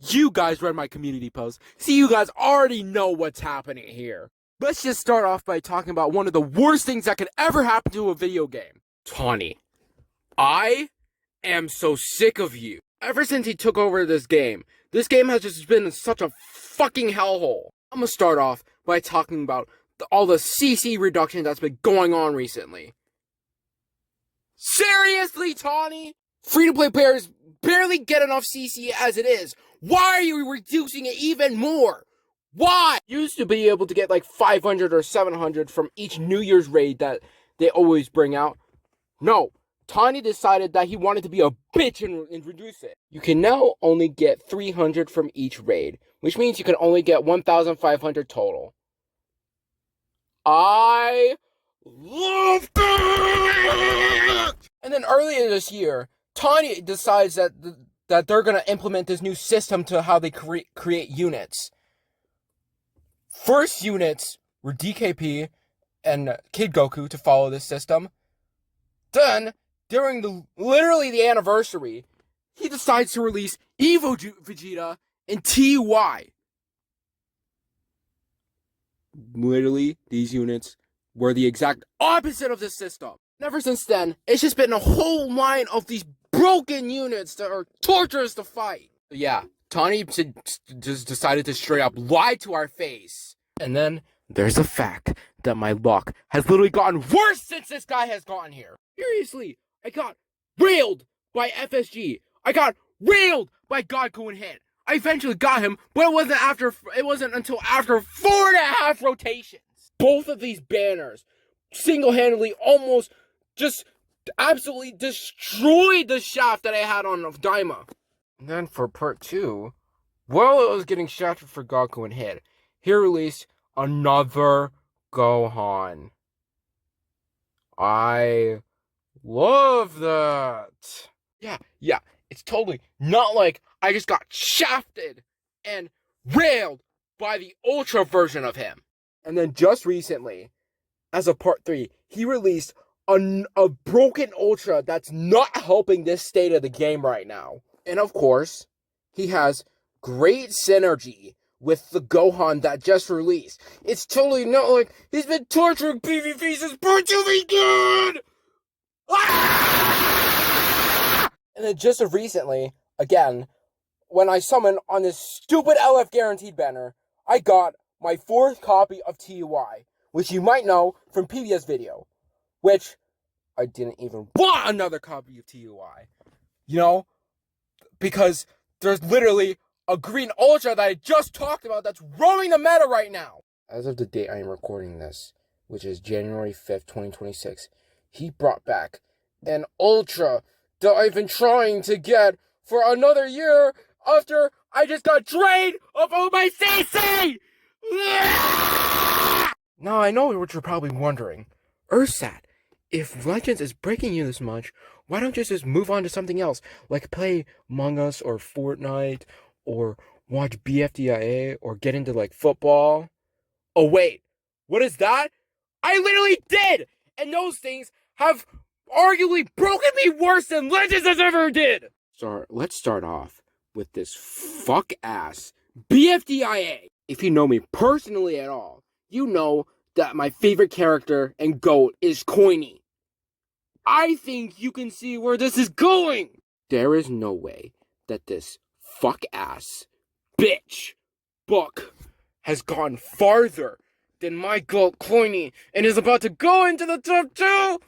You guys read my community post, so you guys already know what's happening here. Let's just start off by talking about one of the worst things that could ever happen to a video game. Tawny, I am so sick of you. Ever since he took over this game has just been such a fucking hellhole. I'm gonna start off by talking about all the CC reduction that's been going on recently. Seriously, Tawny? Free-to-play players barely get enough CC as it is. Why are you reducing it even more? Why? You used to be able to get like 500 or 700 from each New Year's raid that they always bring out. No, Tawny decided that he wanted to be a bitch and reduce it. You can now only get 300 from each raid, which means you can only get 1,500 total. I love that! And then earlier this year, Tawny decides that they're going to implement this new system to how they create units. First units were DKP and Kid Goku to follow this system. Then, during literally the anniversary, he decides to release Evo Vegeta and TY. Literally, these units were the exact opposite of this system. And ever since then, it's just been a whole line of these broken units that are torturous to fight. Yeah, Tawny just decided to straight up lie to our face. And then there's the fact that my luck has literally gotten worse since this guy has gotten here. Seriously, I got railed by FSG. I got railed by Godku and Hit. I eventually got him, but it wasn't until after 4.5 rotations. Both of these banners single-handedly almost just absolutely destroyed the shaft that I had on Daima. And then for part 2, while it was getting shafted for Goku and Hit, he released another Gohan. I love that. Yeah, it's totally not like I just got shafted and railed by the Ultra version of him. And then just recently, as a part 3, he released a broken Ultra that's not helping this state of the game right now. And of course, he has great synergy with the Gohan that just released. It's totally not like he's been torturing PvP since part 2 began! Ah! And then just recently, again, when I summoned on this stupid LF guaranteed banner, I got my 4th copy of TUI, which you might know from previous video, which I didn't even want another copy of TUI. You know? Because there's literally a green Ultra that I just talked about that's roaming the meta right now. As of the date I am recording this, which is January 5th, 2026, he brought back an Ultra that I've been trying to get for another year after I just got drained of all my CC! Now I know what you're probably wondering. Ursat, if Legends is breaking you this much, why don't you just move on to something else, like play Among Us or Fortnite, or watch BFDIA, or get into like football? Oh wait, what is that? I literally did! And those things have arguably broken me worse than Legends has ever did! So let's start off with this fuck-ass BFDIA. If you know me personally at all, you know that my favorite character and GOAT is Coiny. I think you can see where this is going! There is no way that this fuck-ass bitch book has gone farther than my GOAT Coiny and is about to go into the top 2!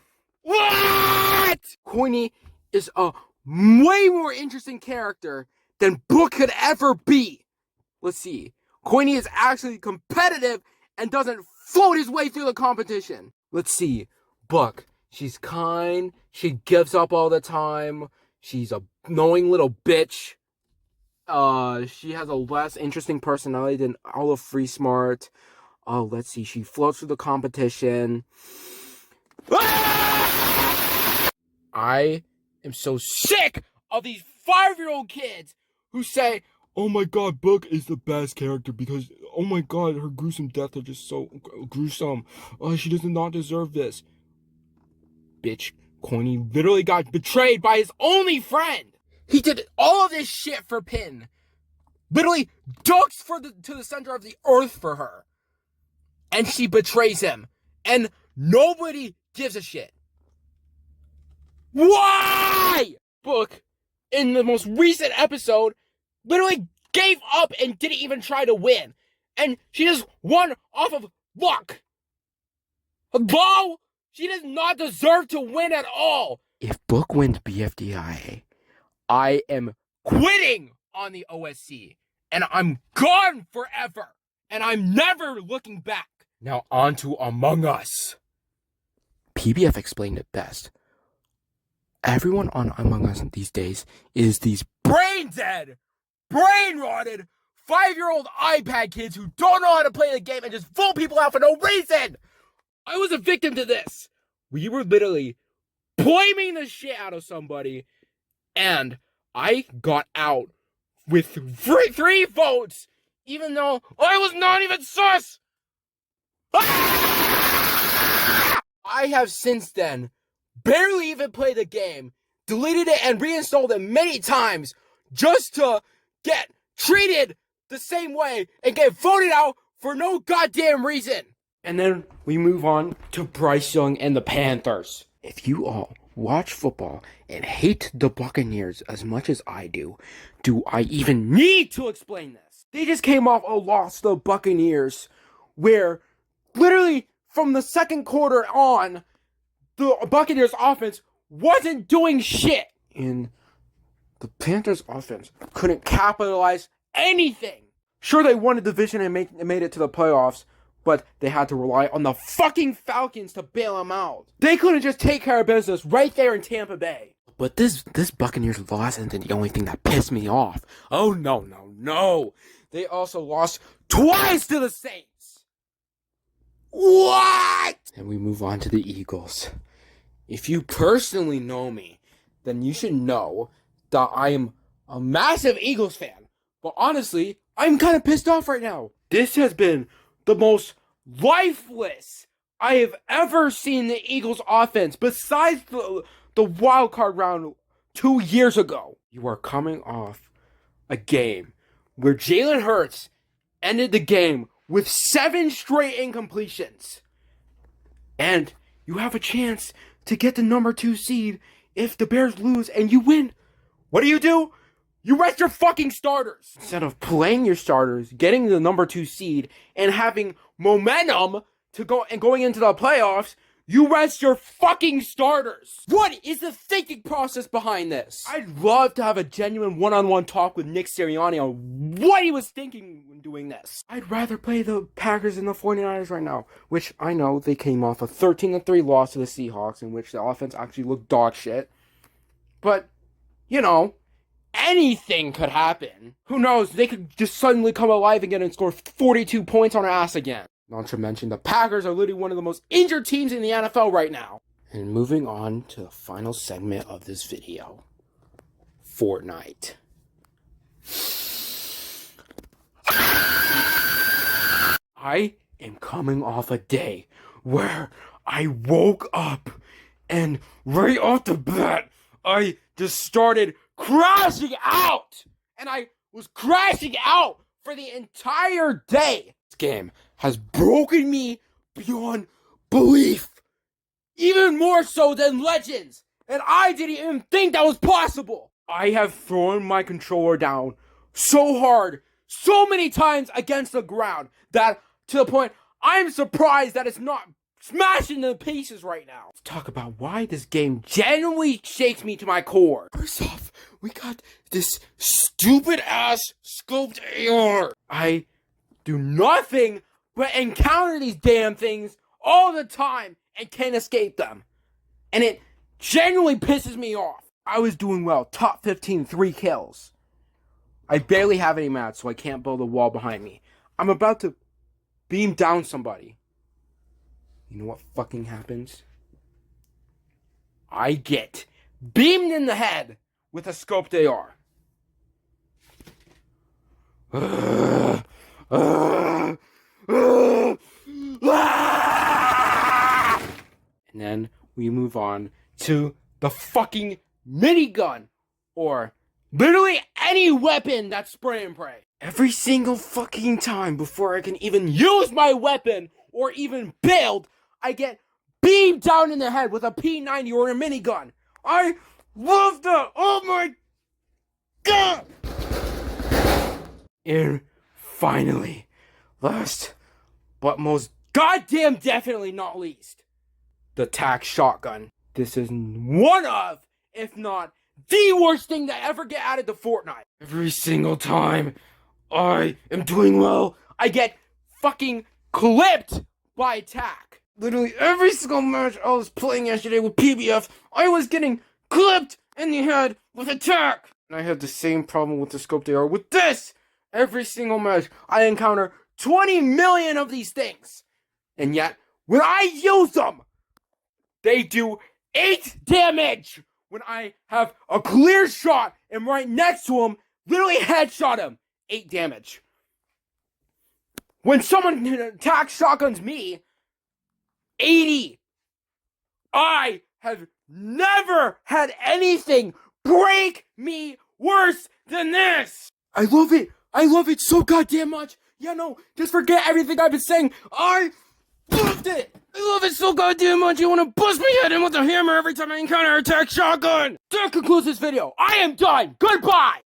What? Coiny is a way more interesting character than Book could ever be. Let's see. Coiny is actually competitive and doesn't float his way through the competition. Let's see. Book. She's kind. She gives up all the time. She's a knowing little bitch. She has a less interesting personality than all of Free Smart. Oh, let's see. She floats through the competition. I am so sick of these 5-year-old kids who say, oh my god, Book is the best character because, oh my god, her gruesome deaths are just so gruesome. She does not deserve this. Bitch, Coiny literally got betrayed by his only friend. He did all of this shit for Pin. literally ducks to the center of the earth for her. And she betrays him. And nobody gives a shit. Why? Book, in the most recent episode, literally gave up and didn't even try to win. And she just won off of luck. Bo, she does not deserve to win at all. If Book wins BFDIA, I am quitting on the OSC. And I'm gone forever. And I'm never looking back. Now on to Among Us. PBF explained it best. Everyone on Among Us these days is these brain dead, brain rotted, 5-year-old iPad kids who don't know how to play the game and just vote people out for no reason. I was a victim to this. We were literally blaming the shit out of somebody, and I got out with 3 votes, even though I was not even sus. I have since then barely even played the game, deleted it and reinstalled it many times just to get treated the same way and get voted out for no goddamn reason. And then we move on to Bryce Young and the Panthers. If you all watch football and hate the Buccaneers as much as I do I even need to explain this? They just came off a loss to the Buccaneers where literally from the second quarter on, the Buccaneers offense wasn't doing shit. And the Panthers offense couldn't capitalize anything. Sure, they won the division and made it to the playoffs, but they had to rely on the fucking Falcons to bail them out. They couldn't just take care of business right there in Tampa Bay. But this Buccaneers loss isn't the only thing that pissed me off. Oh, no. They also lost twice to the Saints. What? And we move on to the Eagles. If you personally know me, then you should know that I am a massive Eagles fan. But honestly, I'm kind of pissed off right now. This has been the most lifeless I have ever seen the Eagles offense besides the wild card round 2 years ago. You are coming off a game where Jalen Hurts ended the game with 7 straight incompletions. And you have a chance to get the number 2 seed if the Bears lose and you win. What do? You rest your fucking starters. Instead of playing your starters, getting the number 2 seed, and having momentum to going into the playoffs, you rest your fucking starters. What is the thinking process behind this? I'd love to have a genuine one-on-one talk with Nick Sirianni on what he was thinking when doing this. I'd rather play the Packers than the 49ers right now, which I know they came off a 13-3 loss to the Seahawks, in which the offense actually looked dog shit. But, you know, anything could happen. Who knows? They could just suddenly come alive again and score 42 points on our ass again. Not to mention, the Packers are literally one of the most injured teams in the NFL right now. And moving on to the final segment of this video. Fortnite. I am coming off a day where I woke up and right off the bat, I just started crashing out. And I was crashing out for the entire day. This game has broken me beyond belief. Even more so than Legends. And I didn't even think that was possible. I have thrown my controller down so hard, so many times against the ground, that to the point I'm surprised that it's not smashing to pieces right now. Let's talk about why this game genuinely shakes me to my core. First off, we got this stupid ass scoped AR. I do nothing but encounter these damn things all the time and can't escape them. And it genuinely pisses me off. I was doing well. Top 15, 3 kills. I barely have any mats, so I can't build a wall behind me. I'm about to beam down somebody. You know what fucking happens? I get beamed in the head with a scoped AR. And then we move on to the fucking minigun, or literally any weapon that's spray and pray. Every single fucking time before I can even use my weapon or even build, I get beamed down in the head with a P90 or a minigun. I love that! Oh my god! And finally, last but most goddamn definitely not least, the tac shotgun. This is one of, if not the worst thing that ever get added to Fortnite. Every single time I am doing well, I get fucking clipped by tac. Literally every single match I was playing yesterday with PBF, I was getting clipped in the head with a tac. And I have the same problem with the scope AR with this. Every single match, I encounter 20 million of these things. And yet, when I use them, they do 8 damage. When I have a clear shot and right next to him, literally headshot him, 8 damage. When someone attacks shotguns me, 80. I have never had anything break me worse than this. I love it. I love it so goddamn much. Yeah, no, just forget everything I've been saying. I loved it. I love it so goddamn much. You want to bust my head in with a hammer every time I encounter a tac shotgun. That concludes this video. I am done. Goodbye.